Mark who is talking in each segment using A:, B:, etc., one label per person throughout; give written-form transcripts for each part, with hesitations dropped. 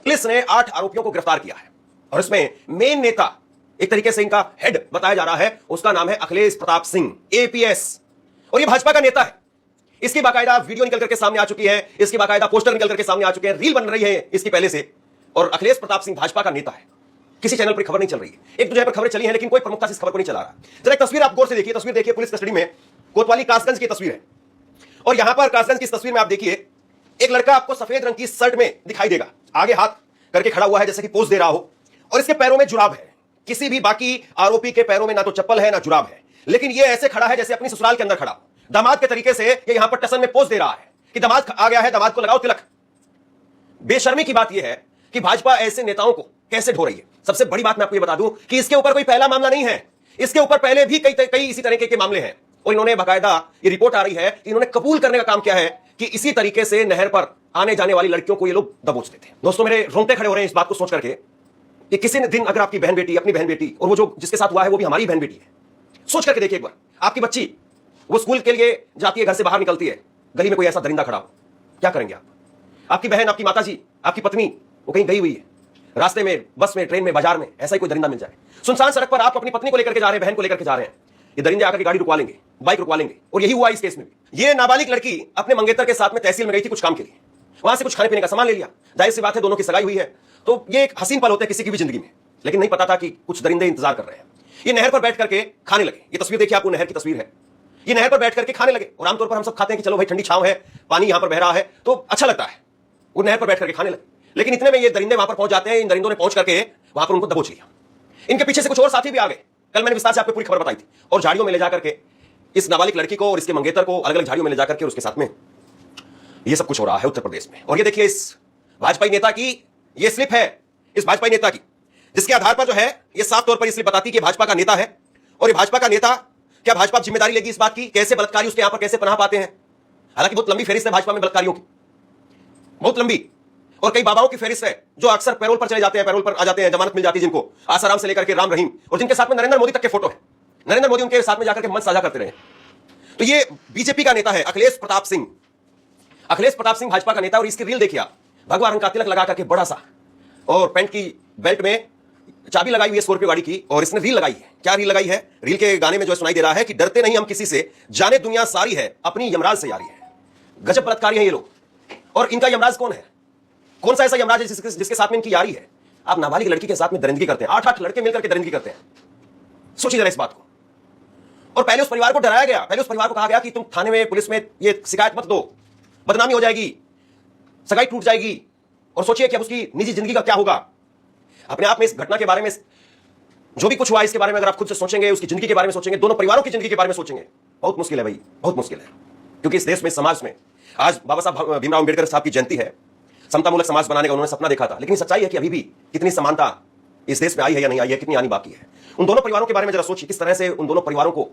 A: Police ने 8 आरोपियों को गिरफ्तार किया है और इसमें मेन नेता, एक तरीके से इनका हेड बताया जा रहा है, उसका नाम है अखिलेश प्रताप सिंह एपीएस, और ये भाजपा का नेता है। इसकी बाकायदा वीडियो निकल करके सामने आ चुकी है, इसकी बाकायदा पोस्टर निकल करके सामने आ चुके हैं, रील बन रही है इसकी पहले से। और अखिलेश प्रताप सिंह भाजपा का नेता है। किसी चैनल पर खबर नहीं चल रही है, एक दो जगह पर खबरें चली हैं, लेकिन कोई प्रमुखता से इस खबर को नहीं चला रहा। जरा एक तस्वीर आप गौर से देखिए, तस्वीर देखिए, पुलिस कस्टडी में कोतवाली कासगंज की तस्वीर है। और यहां पर कासगंज की इस तस्वीर में आप देखिए, एक लड़का आपको सफेद रंग की शर्ट में दिखाई देगा, आगे हाथ करके खड़ा हुआ है जैसे कि पोज दे रहा हो, और इसके पैरों में जुराब है। किसी भी बाकी आरोपी के पैरों में ना तो चप्पल है ना जुराब है, लेकिन ये ऐसे खड़ा है जैसे अपनी ससुराल के अंदर खड़ा हो। दामाद के तरीके से ये यहां पर टसन में पोज दे रहा है कि दामाद आ गया है, दामाद को लगाओ तिलक। बेशर्मी की बात यह है कि भाजपा ऐसे नेताओं को कैसे ढो रही है। सबसे बड़ी बात मैं आपको ये बता दूं कि इसके ऊपर कोई पहला मामला नहीं है, इसके ऊपर पहले भी कई इसी तरीके के मामले हैं। और इन्होंने बाकायदा, ये रिपोर्ट आ रही है, इन्होंने कबूल करने का काम किया है कि इसी तरीके से नहर पर आने जाने वाली लड़कियों को ये लोग दबोचते थे। दोस्तों, मेरे रोंगटे खड़े हो रहे हैं इस बात को सोच करके कि किसी दिन अगर आपकी बहन बेटी, अपनी बहन बेटी, और वो जो जिसके साथ हुआ है वो भी हमारी बहन बेटी है, सोच करके देखिए एक बार, आपकी बच्ची वो स्कूल के लिए जाती है, घर से बाहर निकलती है, गली में कोई ऐसा दरिंदा खड़ा हो, क्या करेंगे आप? आपकी बहन, आपकी माताजी, आपकी पत्नी वो कहीं गई हुई है, रास्ते में, बस में, ट्रेन में, बाजार में ऐसा ही कोई दरिंदा मिल जाए, सुनसान सड़क पर आप अपनी पत्नी को लेकर के जा रहे हैं, बहन को लेकर के जा रहे हैं, ये दरिंदे आकर के गाड़ी रुकवा लेंगे, बाइक रुकवा लेंगे। और यही हुआ इस केस में भी। ये नाबालिग लड़की अपने मंगेतर के साथ में तहसील में गई थी कुछ काम के लिए, वहां से कुछ खाने पीने का सामान ले लिया। जाहिर सी बात है, दोनों की सगाई हुई है, तो ये एक हसीन पल होता है किसी की भी जिंदगी में, लेकिन नहीं पता था कि कुछ दरिंदे इंतजार कर रहे हैं। ये नहर पर बैठ करके खाने लगे। ये तस्वीर देखिए, आपको नहर की तस्वीर है, ये नहर पर बैठ करके खाने लगे। और आमतौर पर हम सब खाते हैं कि चलो भाई ठंडी छांव है, पानी यहां पर बह रहा है तो अच्छा लगता है, वो नहर पर बैठ करके खाने लगे। लेकिन इतने में ये दरिंदे वहां पर पहुंच जाते हैं। इन दरिंदों ने पहुंच करके वहां पर उनको दबोच लिया। इनके पीछे से कुछ और साथी भी आ गए, कल मैंने विस्तार से आपको पूरी खबर बताई थी। और झाड़ियों में ले जाकर के इस नाबालिग लड़की को और इसके मंगेतर को अलग अलग झाड़ियों में ले जाकर के उसके साथ में ये सब कुछ हो रहा है उत्तर प्रदेश में। और ये देखिए, इस भाजपा नेता की ये स्लिप है, इस भाजपा नेता की, जिसके आधार पर जो है ये साफ तौर पर ये स्लिप बताती है कि भाजपा का नेता है। और ये भाजपा का नेता, क्या भाजपा जिम्मेदारी लेगी इस बात की कैसे बलात्कारी उसके यहां पर कैसे पनाह पाते हैं? हालांकि बहुत लंबी फेरिस्त है भाजपा में बलात्कारियों की, बहुत लंबी, और कई बाबाओं की फेरिस्त है जो अक्सर पैरोल पर चले जाते हैं, पैरोल पर आ जाते हैं, जमानत मिल जाती है जिनको, आसाराम से लेकर के राम रहीम, और जिनके साथ में नरेंद्र मोदी तक के फोटो है। नरेंद्र मोदी उनके साथ में जाकर के मंच साझा करते रहे। तो ये बीजेपी का नेता है अखिलेश प्रताप सिंह। अखिलेश प्रताप सिंह भाजपा का नेता, और इसकी रील देखिए आप, भगवा रंग का तिलक लगा करके बड़ा सा, और पैंट की बेल्ट में चाबी लगाई हुई है स्कॉर्पियो गाड़ी की, और इसने रील लगाई है। क्या रील लगाई है? रील के गाने में जो सुनाई दे रहा है कि डरते नहीं हम किसी से, जाने दुनिया सारी है अपनी यमराज से यारी है। गजब बलात्कारी हैं ये लोग। और इनका यमराज कौन है? कौन सा ऐसा यमराज है जिसके साथ में इनकी यारी है? आप नाबालिग लड़की के साथ में दरिंदगी करते हैं, 8-8 लड़के मिलकर के दरिंदगी करते हैं। सोचिए जरा इस बात को। और पहले उस परिवार को डराया गया, पहले उस परिवार को कहा गया कि तुम थाने में, पुलिस में ये शिकायत मत दो, बदनामी हो जाएगी, सगाई टूट जाएगी। और सोचिए कि अब उसकी निजी जिंदगी का क्या होगा। अपने आप में इस घटना के बारे में, जो भी कुछ हुआ इसके बारे में अगर आप खुद से सोचेंगे, उसकी जिंदगी के बारे में सोचेंगे, दोनों परिवारों की जिंदगी के बारे में सोचेंगे, बहुत मुश्किल है भाई, बहुत मुश्किल है। क्योंकि इस देश में, समाज में आज बाबा साहब भीमराव अंबेडकर साहब की जयंती है। समतामूलक समाज बनाने का उन्होंने सपना देखा था, लेकिन सच्चाई है कि अभी भी कितनी समानता इस देश में आई है या नहीं आई है, कितनी आनी बाकी है। उन दोनों परिवारों के बारे में जरा सोचिए, किस तरह से उन दोनों परिवारों को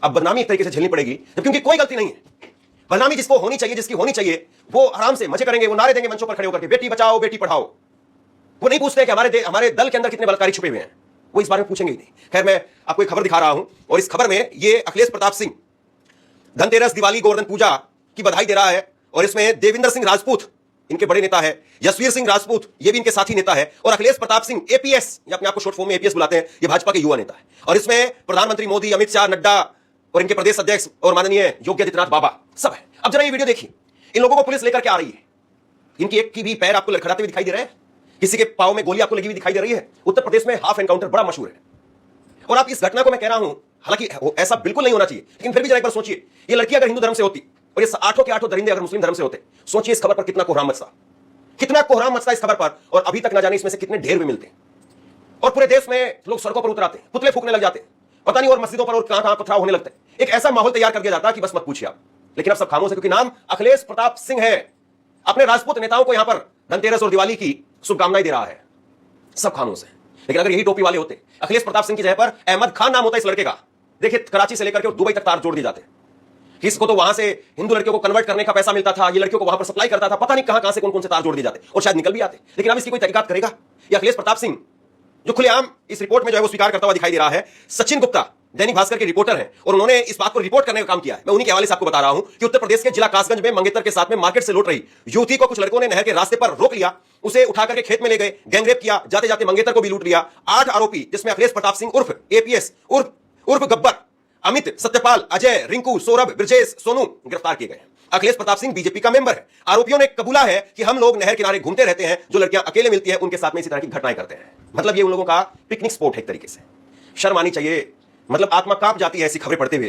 A: अब बदनामी एक तरीके से झेलनी पड़ेगी, जबकि उनकी कोई गलती नहीं है। बदनामी जिसको होनी चाहिए, जिसकी होनी चाहिए, वो आराम से मजे करेंगे, वो नारे देंगे मंचों पर खड़े होकर के, बेटी बचाओ बेटी पढ़ाओ। वो नहीं पूछते कि हमारे दल के अंदर कितने बलात्कारी छुपे हुए हैं, वो इस बारे में पूछेंगे ही नहीं। खैर, मैं आपको एक खबर दिखा रहा हूं, और इस खबर में ये अखिलेश प्रताप सिंह धनतेरस, दिवाली, गोवर्धन पूजा की बधाई दे रहा है। और इसमें देविंदर सिंह राजपूत इनके बड़े नेता है, यशवीर सिंह राजपूत ये भी इनके साथी नेता है, और अखिलेश प्रताप सिंह एपीएस, ये अपने आप को शॉर्ट फॉर्म में एपीएस बुलाते हैं, ये भाजपा के युवा नेता है। और इसमें प्रधानमंत्री मोदी, अमित शाह, नड्डा और इनके प्रदेश अध्यक्ष और माननीय योगी आदित्यनाथ बाबा सब है। अब जरा ये वीडियो देखिए, इन लोगों को पुलिस लेकर के आ रही है, इनकी एक की भी पैर आपको लड़खड़ाते हुए दिखाई दे रहे हैं, किसी के पांव में गोली आपको लगी हुई दिखाई दे रही है। उत्तर प्रदेश में हाफ एनकाउंटर बड़ा मशहूर है। और आप इस घटना को, मैं कह रहा हूं, हालांकि ऐसा बिल्कुल नहीं होना चाहिए, लेकिन फिर भी जरा एक बार सोचिए, ये लड़की अगर हिंदू धर्म से होती और ये 8 के 8 दरिंदे अगर मुस्लिम धर्म से होते, सोचिए इस खबर पर कितना कोहराम मचता, कितना कोहराम मचता इस खबर पर। और अभी तक ना जाने इसमें से कितने ढेर भी मिलते हैं, और पूरे देश में लोग सड़कों पर उतराते हैं, पुतले फूकने लग जाते हैं, पता नहीं, और मस्जिदों पर और कहां पथराव होने लगते हैं। एक ऐसा माहौल तैयार कर दिया जाता है कि बस मत पूछिए आप। लेकिन अब सब खामोश है, क्योंकि नाम अखिलेश प्रताप सिंह है। अपने राजपूत नेताओं को यहां पर धनतेरस और दिवाली की शुभकामनाएं दे रहा है, सब खामोश है। लेकिन अगर यही टोपी वाले होते, अखिलेश प्रताप सिंह की जगह पर अहमद खान नाम होता इस लड़के का, देखिए कराची से लेकर के दुबई तक तार जोड़ दिए जाते। इसको तो वहां से हिंदू लड़कियों को कन्वर्ट करने का पैसा मिलता था, ये लड़कियों को वहां पर सप्लाई करता था, पता नहीं कहां से कौन से तार जोड़ दिए जाते, और शायद निकल भी आते। लेकिन अब इसकी कोई तहकीकात करेगा? ये अखिलेश प्रताप सिंह, जो खुलेआम इस रिपोर्ट में जो है वो स्वीकार करता हुआ दिखाई दे रहा है। सचिन गुप्ता, दैनिक भास्कर के रिपोर्टर हैं और उन्होंने इस बात को रिपोर्ट करने का काम किया है। मैं उन्हीं के हवाले से आपको बता रहा हूं कि उत्तर प्रदेश के जिला कासगंज में मंगेतर के साथ में मार्केट से लौट रही युवती को कुछ लड़कों ने नहर के रास्ते पर रोक लिया, उसे उठा करके खेत में ले गए, गैंगरेप किया, जाते जाते मंगेतर को भी लूट लिया। 8 आरोपी जिसमें अखिलेश प्रताप सिंह उर्फ एपीएस उर्फ गब्बर, अमित, सत्यपाल, अजय, रिंकू, सौरभ, ब्रजेश, सोनू गिरफ्तार किए गए। अखिलेश प्रताप सिंह बीजेपी का मेंबर है। आरोपियों ने कबूला है कि हम लोग नहर किनारे घूमते रहते हैं, जो लड़कियां अकेले मिलती हैं उनके साथ में इसी तरह की घटनाएं करते हैं। मतलब ये उन लोगों का पिकनिक स्पॉट है एक तरीके से। शर्म आनी चाहिए, मतलब आत्मा कांप जाती है ऐसी खबरें पढ़ते हुए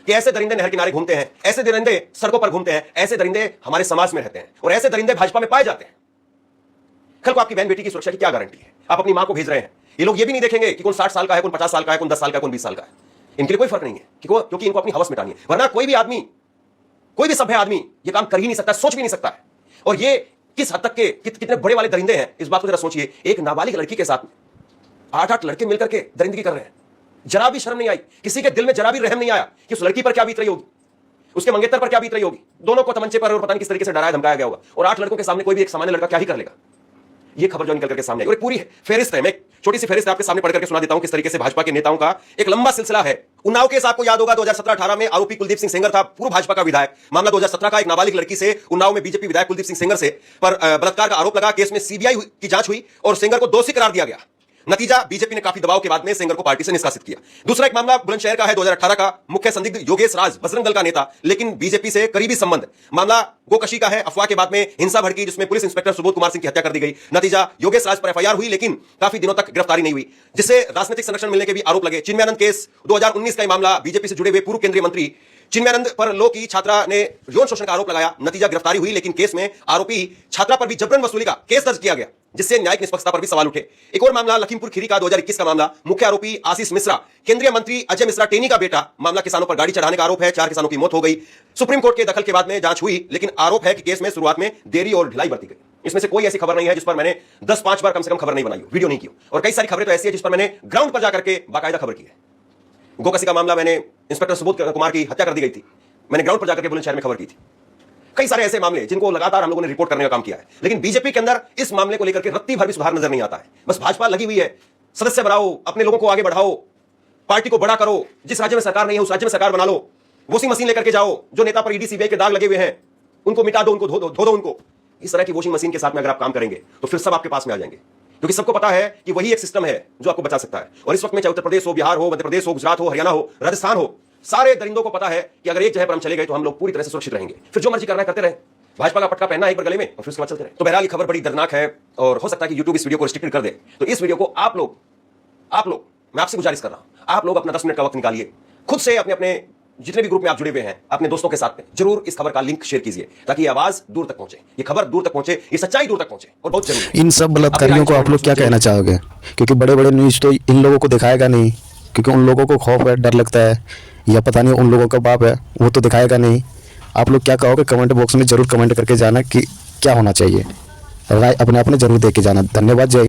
A: कि ऐसे दरिंदे नहर किनारे घूमते हैं, ऐसे दरिंदे सड़कों पर घूमते हैं, ऐसे दरिंदे हमारे समाज में रहते हैं और ऐसे दरिंदे भाजपा में पाए जाते हैं। कल को आपकी बहन बेटी की सुरक्षा की क्या गारंटी है? आप अपनी मां को भेज रहे हैं, ये लोग ये भी नहीं देखेंगे कि कौन 60 साल का है, कौन 50 साल का है, कौन 10 साल का है, कौन 20 साल का है। इनके लिए कोई फर्क नहीं है क्योंकि इनको अपनी हवस मिटानी है। वरना कोई भी आदमी, कोई भी सभ्य आदमी ये काम कर ही नहीं सकता, सोच भी नहीं सकता है। और ये किस हद तक के कितने बड़े वाले दरिंदे हैं, इस बात को जरा सोचिए। एक नाबालिग लड़की के साथ 8-8 लड़के मिलकर के दरिंदगी कर रहे हैं। जरा भी शर्म नहीं आई, किसी के दिल में जरा भी रहम नहीं आया कि उस लड़की पर क्या बीत रही होगी, उसके मंगेतर पर क्या बीत रही होगी। दोनों को तमंचे पर और पता नहीं किस तरीके से डराया धमकाया गया होगा। और 8 लड़कों के सामने कोई भी एक सामान्य लड़का क्या ही कर लेगा। ये खबर जो निकल करके सामने आई और एक पूरी फेरिस्त है। मैं छोटी सी फेरिस्त आपके सामने पढ़ करके सुना देता हूं किस तरीके से भाजपा के नेताओं का एक लंबा सिलसिला है। उन्नाव केस आपको याद होगा, 2017-18 में आरोपी कुलदीप सिंह सेंगर था, पूर्व भाजपा का विधायक। मामला 2017 का, एक नाबालिग लड़की से उन्नाव में बीजेपी विधायक कुलदीप सिंह सेंगर से पर बलात्कार का आरोप लगा। केस में सीबीआई की जांच हुई और सेंगर को दोषी करार दिया गया। नतीजा, बीजेपी ने काफी दबाव के बाद में सेंगर को पार्टी से निष्कासित किया। दूसरा एक मामला बुलंदशहर का है, 2018 का। मुख्य संदिग्ध योगेश राज, बजरंग दल का नेता, लेकिन बीजेपी से करीबी संबंध। मामला गोकशी का है, अफवाह के बाद में हिंसा भड़की जिसमें पुलिस इंस्पेक्टर सुबोध कुमार सिंह की हत्या कर दी गई। नतीजा, योगेश राज पर एफआईआर हुई लेकिन काफी दिनों तक गिरफ्तारी नहीं हुई, जिससे राजनीतिक संरक्षण मिलने के भी आरोप लगे। चिन्मयानंद केस 2019 का मामला, बीजेपी से जुड़े हुए पूर्व केंद्रीय मंत्री चिन्मयानंद पर लो की छात्रा ने यौन शोषण का आरोप लगाया। नतीजा, गिरफ्तारी हुई लेकिन केस में आरोपी छात्रा पर भी जबरन वसूली का केस दर्ज किया गया, जिससे न्यायिक निष्पक्षता पर भी सवाल उठे। एक और मामला लखीमपुर खीरी का 2021 का मामला। मुख्य आरोपी आशीष मिश्रा, केंद्रीय मंत्री अजय मिश्रा टेनी का बेटा। मामला किसानों पर गाड़ी चढ़ाने का आरोप है। 4 किसानों की मौत हो गई। सुप्रीम कोर्ट के दखल के बाद में जांच हुई लेकिन आरोप है कि केस में शुरुआत में देरी और ढिलाई बरती गई। इसमें से कोई ऐसी खबर नहीं है जिस पर मैंने 10-5 बार कम से कम खबर नहीं बनाई हो, वीडियो नहीं की हो। और कई सारी खबरें तो ऐसी है जिस पर मैंने ग्राउंड पर जाकर के बाकायदा खबर की है। गोकसी का मामला, मैंने इंस्पेक्टर सुबोध कुमार की हत्या कर दी गई थी, मैंने ग्राउंड पर जाकर के बुलंदशहर में खबर की थी। कई सारे ऐसे मामले जिनको लगातार हम लोगों ने रिपोर्ट करने का काम किया है, लेकिन बीजेपी के अंदर इस मामले को लेकर के रत्ती भर भी सुधार नजर नहीं आता है। बस भाजपा लगी हुई है, सदस्य बनाओ, अपने लोगों को आगे बढ़ाओ, पार्टी को बड़ा करो, जिस राज्य में सरकार नहीं है उस राज्य में सरकार बना लो, वॉशिंग मशीन लेकर के जाओ, जो नेता पर ईडी सीबीआई के दाग लगे हुए हैं उनको मिटा दो, उनको धो दो उनको। इस तरह की वॉशिंग मशीन के साथ में अगर आप काम करेंगे तो फिर सब आपके पास में आ जाएंगे, क्योंकि सबको पता है कि वही एक सिस्टम है जो आपको बचा सकता है। और इस वक्त में चाहे उत्तर प्रदेश हो, बिहार हो, मध्य प्रदेश हो, गुजरात हो, हरियाणा हो, राजस्थान हो, सारे दरिंदों को पता है कि अगर एक जगह पर हम चले गए तो हम लोग पूरी तरह से सुरक्षित रहेंगे। फिर जो मर्जी करना है करते रहे, भाजपा का पटका पहनना है एक बार गले में और फिर उसके बाद चलते रहे। तो बहरहाल ये खबर बड़ी दर्दनाक है और हो सकता है कि यूट्यूब इस वीडियो को रिस्ट्रिक्टेड कर दे। तो इस वीडियो को आप लोग मैं आपसे गुजारिश कर रहा हूं, आप लोग अपना 10 मिनट का वक्त निकालिए, खुद से अपने जितने भी ग्रुप में आप जुड़े हुए हैं अपने दोस्तों के साथ में जरूर इस खबर का लिंक शेयर कीजिए, ताकि ये आवाज दूर तक पहुंचे, ये खबर दूर तक पहुंचे, ये सच्चाई दूर तक पहुंचे। और बहुत जरूरी,
B: इन सब बलात्कारियों को आप लोग क्या कहना चाहोगे? क्योंकि बड़े बड़े न्यूज तो इन लोगों को दिखाएगा नहीं, क्योंकि उन लोगों को खौफ है, डर लगता है, या पता नहीं उन लोगों का बाप है, वो तो दिखाएगा नहीं। आप लोग क्या कहोगे? कमेंट बॉक्स में जरूर कमेंट करके जाना कि क्या होना चाहिए, राय अपने जरूर दे के जाना। धन्यवाद। जय।